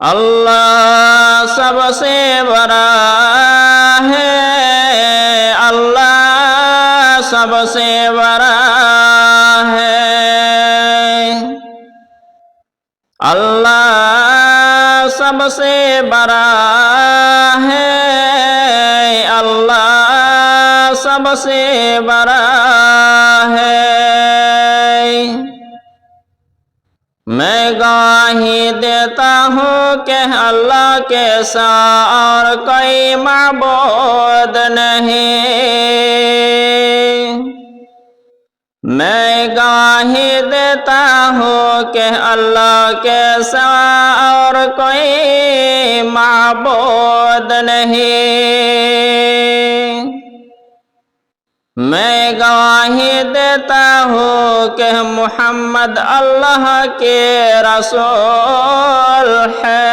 अल्लाह सबसे बड़ा है, अल्लाह सबसे बड़ा है, अल्लाह सबसे बड़ा है, अल्लाह सबसे बड़ा है। मैं गवाही देता हूँ कि अल्लाह के सिवा और कोई माबूद नहीं। मैं गवाही देता हूँ कि अल्लाह के सिवा और कोई माबूद नहीं। मैं गवाही देता हूँ कि मुहम्मद अल्लाह के रसूल है।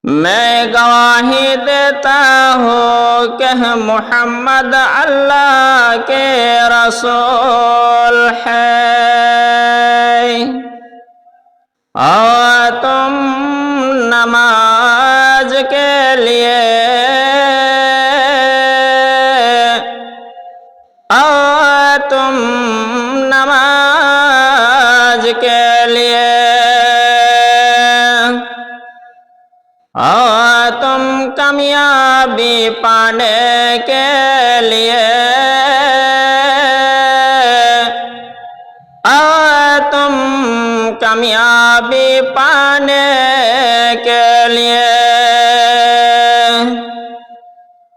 मैं गवाही देता हूँ कि मुहम्मद अल्लाह के रसूल है। और तुम नमाज के लिए तुम नमाज के लिए तुम कामयाबी पाने के लिए तुम कामयाबी पाने के लिए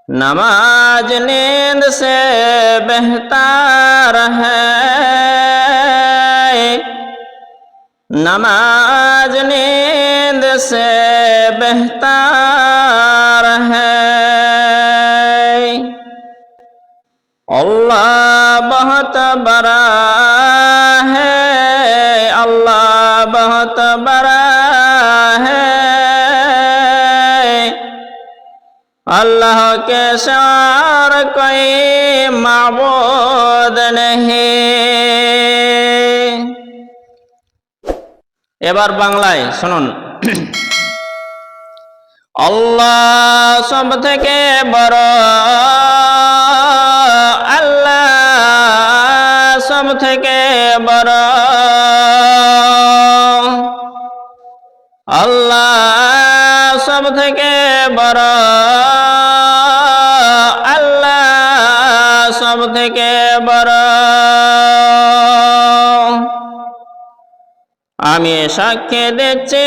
नमाज नींद से बेहतर है, नमाज नींद से बेहतर है। अल्लाह बहुत बड़ा है, अल्लाह बहुत बड़ा है, अल्लाह के सिवा कोई माबूद नहीं। এবার বাংলায় শুনুন। আল্লাহ সব থেকে বড়, আল্লাহ সব থেকে বড়, আল্লাহ সব থেকে বড়, আল্লাহ সব থেকে বড়। আমি সাক্ষ্য দিচ্ছি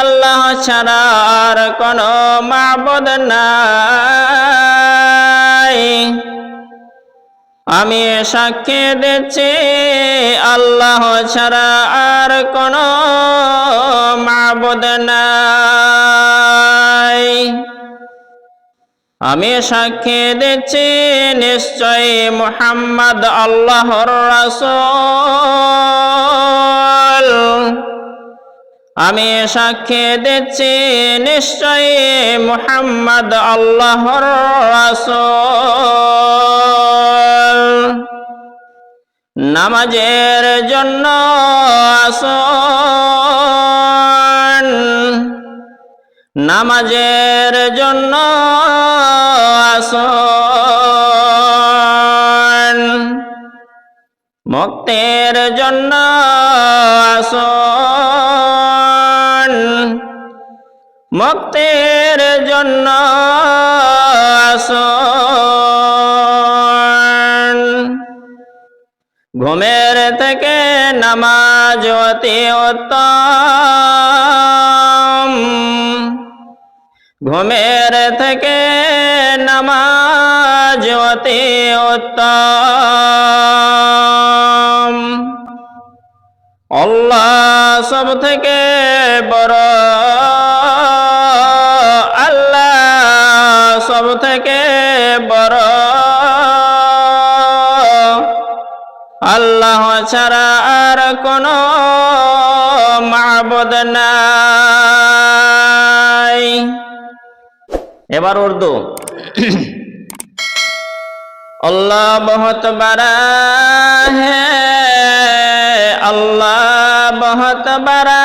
আল্লাহ ছাড়া আর কোনো মাবুদ নাই। আমি সাক্ষ্য দিচ্ছি আল্লাহ ছাড়া আর কোনো মাবুদ নাই। আমি সাক্ষ্য দিচ্ছি নিশ্চয়ই মুহাম্মদ আল্লাহর রাসূল। আমি সাক্ষ্য দিচ্ছি নিশ্চয়ই মুহাম্মদ আল্লাহর রাসূল। নামাজের জন্য আসুন, নামাজের জন্য আসুন, মুক্তির জন্য আসুন, মুক্তির জন্য আসুন। ঘুমের থেকে নামাজ অতি উত্তম, ঘুমের থেকে নামাজ অতি উত্তম। আল্লাহ সব থেকে বড়, আল্লাহ সব থেকে বড়, আল্লাহ ছাড়া আর কোনো মাবুদ নাই। এবার উর্দু। अल्लाह बहुत बड़ा है, अल्लाह बहुत बड़ा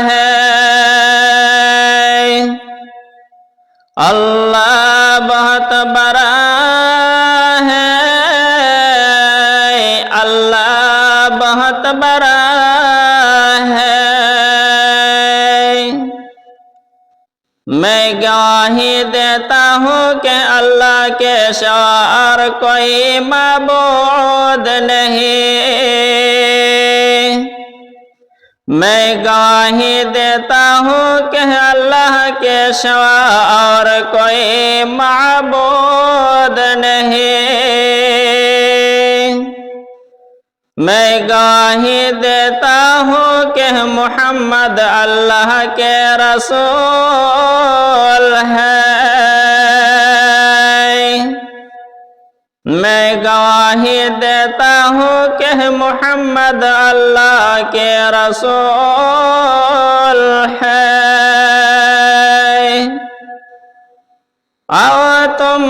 है, अल्लाह बहुत बड़ा है, अल्लाह बहुत बड़ा है। मैं गवाही देता हूँ कि अल्लाह के सिवा और कोई माबूद नहीं। मैं गवाही देता हूँ कि अल्लाह के सिवा और कोई माबूद नहीं। मैं गवाही देता हूँ कि मोहम्मद अल्लाह के रसूल है। मैं गवाही देता हूँ कि मोहम्मद अल्लाह के रसूल है। आओ तुम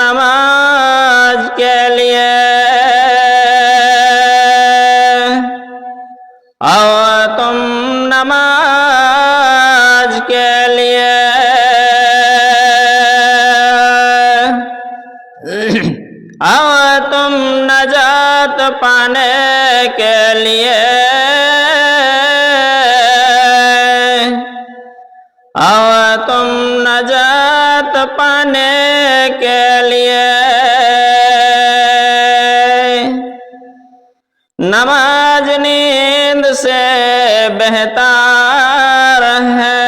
नमाज के लिए, आओ तुम नमाज के लिए, आओ तुम नजात पाने के लिए, आओ तुम नजात पाने के लिए। नमाज नींद से बेहतर है,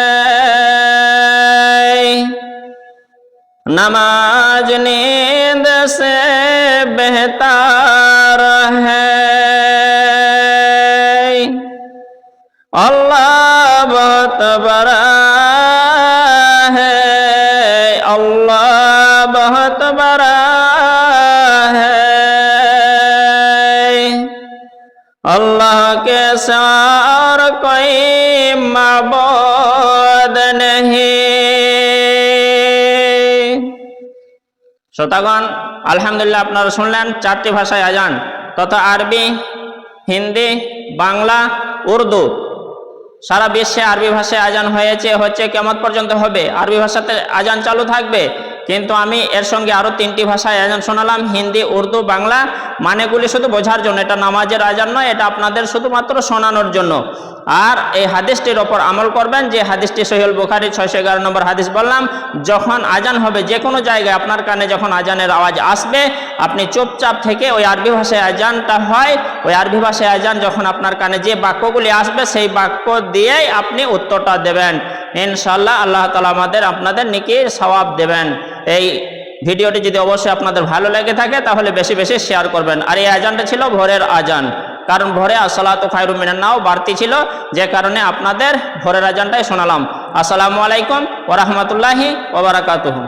नमाज नींद से बेहतर है। अल्लाह बहुत बड़ा है, अल्लाह बहुत बड़ा है। अल्लाह के सिवा और कोई माबूद नहीं। श्रोतागण, আলহামদুলিল্লাহ আপনারা শুনলেন 4টি ভাষায় আজান তথা আরবি, হিন্দি, বাংলা, উর্দু। সারা বিশ্বে আরবি ভাষায় আজান হচ্ছে কিয়ামত পর্যন্ত হবে। আরবি ভাষাতে আজান চালু থাকবে, কিন্তু আমি এর সঙ্গে আরো 3টি ভাষায় আজান শোনালাম, হিন্দি, উর্দু, বাংলা। মানেগুলি শুধু বোঝার জন্য, এটা নামাজের আজান নয়, এটা আপনাদের শুধুমাত্র শোনানোর জন্য। আর এই হাদিসটির ওপর আমল করবেন, যে হাদিসটি সহিহুল বুখারী 611 নম্বর হাদিস বললাম। যখন আজান হবে যে কোনো জায়গায় আপনার কানে যখন আজানের আওয়াজ আসবে, আপনি চুপচাপ থেকে ওই আরবি ভাষায় আজানটা হয়, ওই আরবি ভাষায় আজান যখন আপনার কানে যে বাক্যগুলি আসবে সেই বাক্য দিয়েই আপনি উত্তরটা দেবেন। ইনশাআল্লাহ আল্লাহ তাআলা আপনাদের নেকির সওয়াব দেবেন। এই ভিডিওটি যদি অবশ্যই আপনাদের ভালো লেগে থাকে তাহলে বেশি বেশি শেয়ার করবেন। আর এই আজানটা ছিল ভোরের আজান, কারণ ভোরে আসসালাতু খায়রুম মিনান নাওম বাড়তি ছিল, যে কারণে আপনাদের ভোরের আজানটাই শোনালাম। আসসালামু আলাইকুম ওয়া রাহমাতুল্লাহি ওয়া বারাকাতুহু।